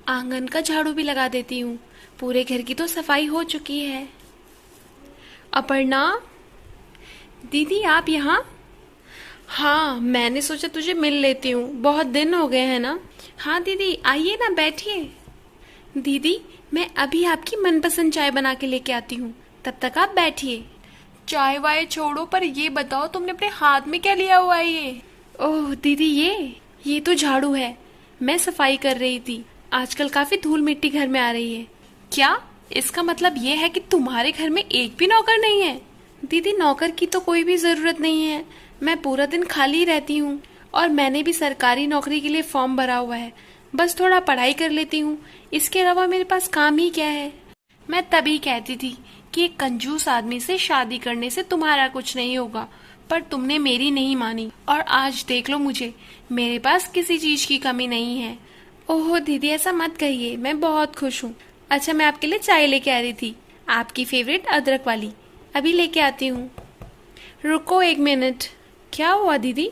आंगन का झाड़ू भी लगा देती हूँ। पूरे घर की तो सफाई हो चुकी है। अपर्णा, दीदी आप यहाँ? हाँ, मैंने सोचा तुझे मिल लेती हूँ, बहुत दिन हो गए हैं ना। हाँ दीदी, आइए ना, बैठिए। दीदी, मैं अभी आपकी मनपसंद चाय बना के लेके आती हूँ, तब तक आप बैठिए। चाय वाय छोड़ो, पर ये बताओ तुमने अपने हाथ में क्या लिया हुआ है ये? ओह दीदी, ये तो झाड़ू है। मैं सफाई कर रही थी। आजकल काफी धूल मिट्टी घर में आ रही है। क्या? इसका मतलब ये है कि तुम्हारे घर में एक भी नौकर नहीं है? दीदी, नौकर की तो कोई भी जरूरत नहीं है। मैं पूरा दिन खाली रहती हूँ और मैंने भी सरकारी नौकरी के लिए फॉर्म भरा हुआ है। बस थोड़ा पढ़ाई कर लेती हूँ, इसके अलावा मेरे पास काम ही क्या है। मैं तभी कहती थी कि एक कंजूस आदमी से शादी करने से तुम्हारा कुछ नहीं होगा, पर तुमने मेरी नहीं मानी और आज देख लो मुझे, मेरे पास किसी चीज की कमी नहीं है। ओहो दीदी, ऐसा मत कहिए, मैं बहुत खुश हूँ। अच्छा, मैं आपके लिए चाय लेके आ रही थी, आपकी फेवरेट अदरक वाली। अभी लेके आती हूँ। रुको एक मिनट। क्या हुआ दीदी?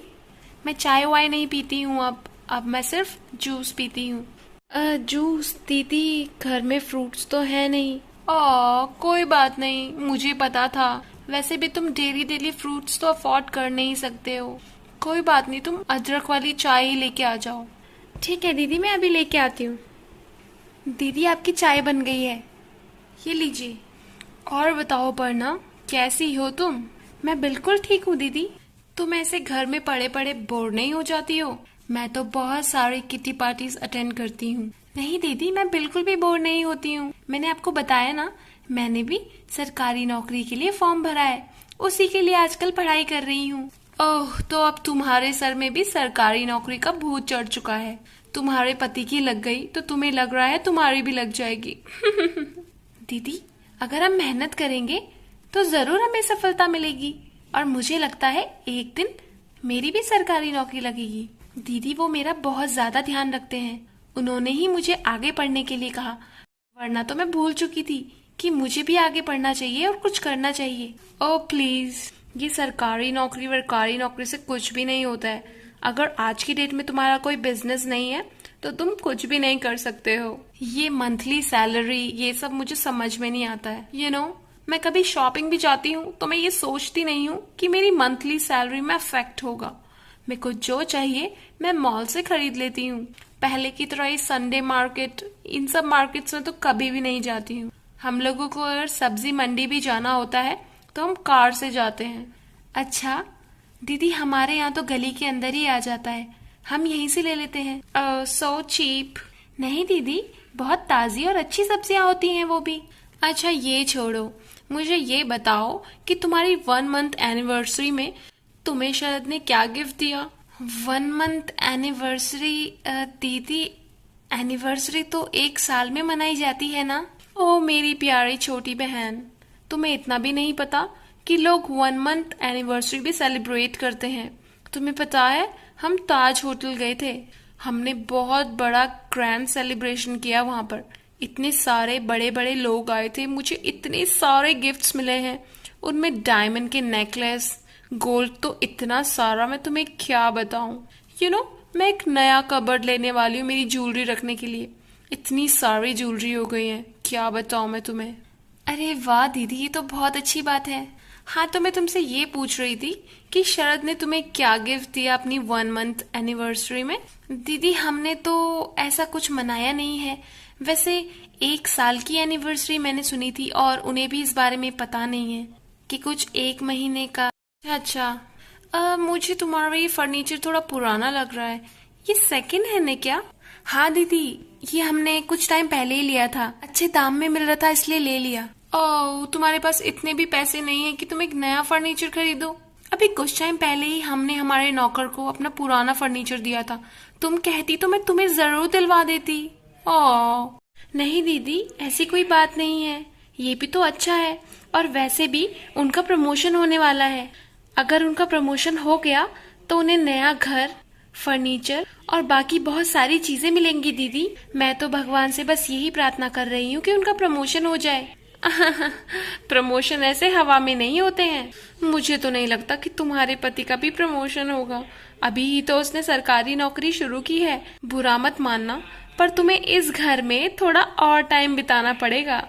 मैं चाय वाय नहीं पीती हूँ अब मैं सिर्फ जूस पीती हूँ। जूस? दीदी, घर में फ्रूट्स तो है नहीं। कोई बात नहीं, मुझे पता था। वैसे भी तुम डेली फ्रूट्स तो अफोर्ड कर नहीं सकते हो। कोई बात नहीं, तुम अदरक वाली चाय ही लेके आ जाओ। ठीक है दीदी, मैं अभी लेके आती हूँ। दीदी, आपकी चाय बन गई है, ये लीजिए। और बताओ पर्णा, कैसी हो तुम? मैं बिल्कुल ठीक हूँ दीदी। तुम ऐसे घर में पड़े पड़े बोर नहीं हो जाती हो? मैं तो बहुत सारी किटी पार्टीज अटेंड करती हूँ। नहीं दीदी, मैं बिल्कुल भी बोर नहीं होती हूँ। मैंने आपको बताया ना, मैंने भी सरकारी नौकरी के लिए फॉर्म भरा है, उसी के लिए आजकल पढ़ाई कर रही हूँ। ओह, तो अब तुम्हारे सर में भी सरकारी नौकरी का भूत चढ़ चुका है। तुम्हारे पति की लग गई तो तुम्हें लग रहा है तुम्हारी भी लग जाएगी। दीदी, अगर हम मेहनत करेंगे तो जरूर हमें सफलता मिलेगी, और मुझे लगता है एक दिन मेरी भी सरकारी नौकरी लगेगी। दीदी, वो मेरा बहुत ज्यादा ध्यान रखते हैं, उन्होंने ही मुझे आगे पढ़ने के लिए कहा, वरना तो मैं भूल चुकी थी कि मुझे भी आगे पढ़ना चाहिए और कुछ करना चाहिए। ओह प्लीज, ये सरकारी नौकरी वरकारी नौकरी से कुछ भी नहीं होता है। अगर आज की डेट में तुम्हारा कोई बिजनेस नहीं है तो तुम कुछ भी नहीं कर सकते हो। ये मंथली सैलरी, ये सब मुझे समझ में नहीं आता है। मैं कभी शॉपिंग भी जाती हूँ तो मैं ये सोचती नहीं हूँ कि मेरी मंथली सैलरी में अफेक्ट होगा। मेरे को जो चाहिए मैं मॉल से खरीद लेती हूँ। पहले की तरह ये संडे मार्केट, इन सब मार्केट्स में तो कभी भी नहीं जाती हूँ। हम लोगों को अगर सब्जी मंडी भी जाना होता है तो हम कार से जाते हैं। अच्छा दीदी, हमारे यहाँ तो गली के अंदर ही आ जाता है, हम यहीं से ले लेते हैं। So cheap. नहीं दीदी, बहुत ताजी और अच्छी सब्जियां होती हैं वो भी। अच्छा ये छोड़ो, मुझे ये बताओ कि तुम्हारी 1 मंथ एनिवर्सरी में तुम्हें शरद ने क्या गिफ्ट दिया? 1 मंथ एनिवर्सरी? दीदी, एनिवर्सरी तो 1 साल में मनाई जाती है ना। ओ मेरी प्यारी छोटी बहन, तुम्हें इतना भी नहीं पता कि लोग 1 मंथ एनिवर्सरी भी सेलिब्रेट करते हैं। तुम्हें पता है, हम ताज होटल गए थे, हमने बहुत बड़ा ग्रैंड सेलिब्रेशन किया वहां पर। इतने सारे बड़े बड़े लोग आए थे, मुझे इतने सारे गिफ्ट्स मिले हैं, उनमें डायमंड के नेकलेस, गोल्ड तो इतना सारा, मैं तुम्हें क्या बताऊं। मैं एक नया कबर्ड लेने वाली हूँ मेरी ज्वेलरी रखने के लिए। इतनी सारी ज्वेलरी हो गई है, क्या बताऊं मैं तुम्हें। अरे वाह दीदी, ये तो बहुत अच्छी बात है। हाँ, तो मैं तुमसे ये पूछ रही थी कि शरद ने तुम्हें क्या गिफ्ट दिया अपनी 1 मंथ एनिवर्सरी में? दीदी, हमने तो ऐसा कुछ मनाया नहीं है। वैसे 1 साल की एनिवर्सरी मैंने सुनी थी और उन्हें भी इस बारे में पता नहीं है कि कुछ 1 महीने का। अच्छा, मुझे तुम्हारा ये फर्नीचर थोड़ा पुराना लग रहा है, ये सेकंड हैंड है क्या? हाँ दीदी, ये हमने कुछ टाइम पहले ही लिया था, अच्छे दाम में मिल रहा था इसलिए ले लिया। ओह, तुम्हारे पास इतने भी पैसे नहीं है कि तुम एक नया फर्नीचर खरीदो। अभी कुछ टाइम पहले ही हमने हमारे नौकर को अपना पुराना फर्नीचर दिया था, तुम कहती तो मैं तुम्हें जरूर दिलवा देती। ओह नहीं दीदी, ऐसी कोई बात नहीं है, ये भी तो अच्छा है। और वैसे भी उनका प्रमोशन होने वाला है, अगर उनका प्रमोशन हो गया तो उन्हें नया घर, फर्नीचर और बाकी बहुत सारी चीजें मिलेंगी। दीदी, मैं तो भगवान से बस यही प्रार्थना कर रही हूँ कि उनका प्रमोशन हो जाए। प्रमोशन ऐसे हवा में नहीं होते हैं। मुझे तो नहीं लगता कि तुम्हारे पति का भी प्रमोशन होगा, अभी ही तो उसने सरकारी नौकरी शुरू की है। बुरा मत मानना, पर तुम्हें इस घर में थोड़ा और टाइम बिताना पड़ेगा।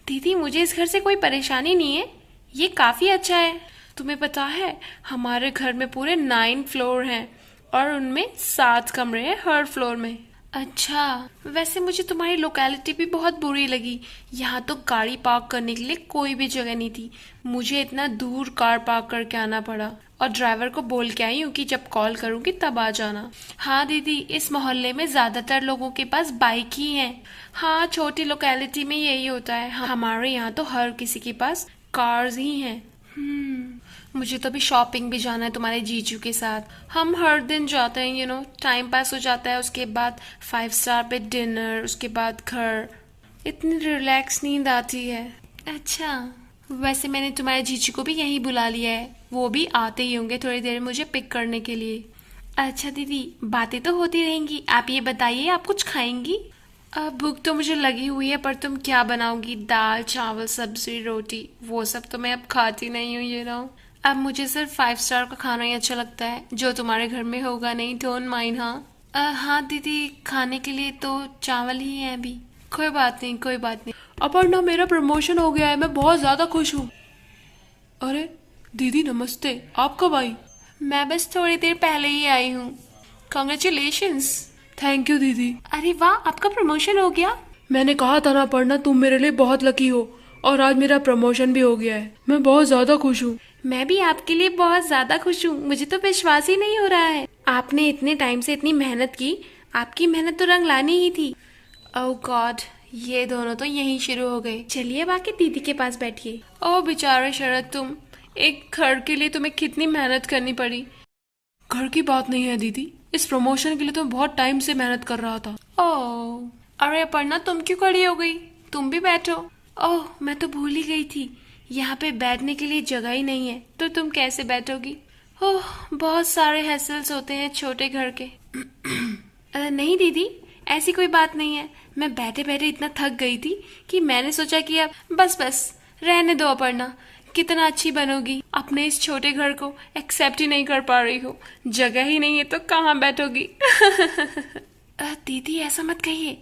दीदी मुझे इस घर से कोई परेशानी नहीं है, ये काफी अच्छा है। तुम्हें पता है हमारे घर में पूरे 9 फ्लोर हैं और उनमें 7 कमरे हैं हर फ्लोर में। अच्छा, वैसे मुझे तुम्हारी लोकेलिटी भी बहुत बुरी लगी। यहाँ तो गाड़ी पार्क करने के लिए कोई भी जगह नहीं थी। मुझे इतना दूर कार पार्क करके आना पड़ा और ड्राइवर को बोल के आई हूँ कि जब कॉल करूँगी तब आ जाना। हाँ दीदी, इस मोहल्ले में ज्यादातर लोगों के पास बाइक ही है। हाँ, छोटी लोकेलिटी में यही होता है। हमारे यहाँ तो हर किसी के पास कार्स ही हैं। मुझे तो अभी शॉपिंग भी जाना है तुम्हारे जीजू के साथ। हम हर दिन जाते हैं, टाइम पास हो जाता है। उसके बाद 5 स्टार पे डिनर, उसके बाद घर। इतनी रिलैक्स नींद आती है। अच्छा, वैसे मैंने तुम्हारे जीजू को भी यहीं बुला लिया है, वो भी आते ही होंगे थोड़ी देर मुझे पिक करने के लिए। अच्छा दीदी, बातें तो होती रहेंगी। आप ये बताइए, आप कुछ खाएंगी? अब भूख तो मुझे लगी हुई है, पर तुम क्या बनाओगी? दाल चावल सब्जी रोटी, वो सब तो मैं अब खाती नहीं हूँ, अब मुझे सिर्फ 5 स्टार का खाना ही अच्छा लगता है, जो तुम्हारे घर में होगा नहीं। Don't mind. हाँ हाँ दीदी, खाने के लिए तो चावल ही है अभी। कोई बात नहीं, कोई बात नहीं। अपर्णा, मेरा प्रमोशन हो गया है, मैं बहुत ज्यादा खुश हूँ। अरे दीदी नमस्ते, आप कब आई? मैं बस थोड़ी देर पहले ही आई हूँ। कॉन्ग्रेचुलेशंस। थैंक यू दीदी। अरे वाह, आपका प्रमोशन हो गया? मैंने कहा था ना अपर्णा, तुम मेरे लिए बहुत लकी हो, और आज मेरा प्रमोशन भी हो गया है। मैं बहुत ज्यादा खुश हूँ। मैं भी आपके लिए बहुत ज्यादा खुश हूँ। मुझे तो विश्वास ही नहीं हो रहा है। आपने इतने टाइम से इतनी मेहनत की, आपकी मेहनत तो रंग लानी ही थी। ओह गॉड, ये दोनों तो यहीं शुरू हो गए। चलिए बाकी दीदी के पास बैठिए। ओह बेचारे शरद, तुम एक घर के लिए तुम्हें कितनी मेहनत करनी पड़ी। घर की बात नहीं है दीदी, इस प्रमोशन के लिए तो मैं बहुत टाइम से मेहनत कर रहा था। ओह, अरे अपर्णा, तुम क्यों खड़ी हो गई? तुम भी बैठो। ओह, मैं तो भूल ही गई थी, यहाँ पे बैठने के लिए जगह ही नहीं है, तो तुम कैसे बैठोगी? ओह, बहुत सारे हैसल्स होते हैं छोटे घर के। नहीं दीदी, ऐसी कोई बात नहीं है। मैं बैठे बैठे इतना थक गई थी कि मैंने सोचा कि अब बस रहने दो अपर्णा। कितना अच्छी बनोगी, अपने इस छोटे घर को एक्सेप्ट ही नहीं कर पा रही हो। जगह ही नहीं है तो कहाँ बैठोगी? दीदी ऐसा मत कहिए।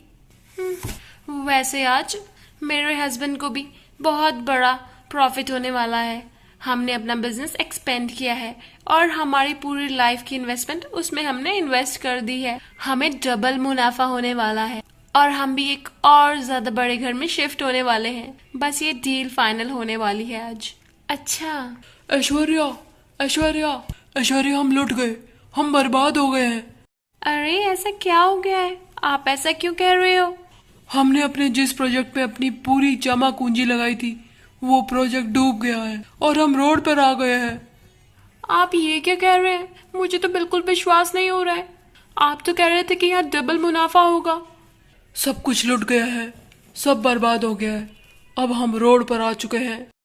वैसे आज मेरे हस्बैंड को भी बहुत बड़ा प्रॉफिट होने वाला है। हमने अपना बिजनेस एक्सपेंड किया है और हमारी पूरी लाइफ की इन्वेस्टमेंट उसमें हमने इन्वेस्ट कर दी है। हमें डबल मुनाफा होने वाला है और हम भी एक और ज्यादा बड़े घर में शिफ्ट होने वाले हैं। बस ये डील फाइनल होने वाली है आज। अच्छा ऐश्वर्या, ऐश्वर्या, ऐश्वर्या, हम लुट गए, हम बर्बाद हो गए हैं। अरे ऐसा क्या हो गया है? आप ऐसा क्यों कह रहे हो? हमने अपने जिस प्रोजेक्ट पे अपनी पूरी जमा पूंजी लगाई थी, वो प्रोजेक्ट डूब गया है और हम रोड पर आ गए हैं। आप ये क्या कह रहे हैं? मुझे तो बिल्कुल विश्वास नहीं हो रहा है। आप तो कह रहे थे कि यहाँ डबल मुनाफा होगा। सब कुछ लुट गया है, सब बर्बाद हो गया है। अब हम रोड पर आ चुके हैं।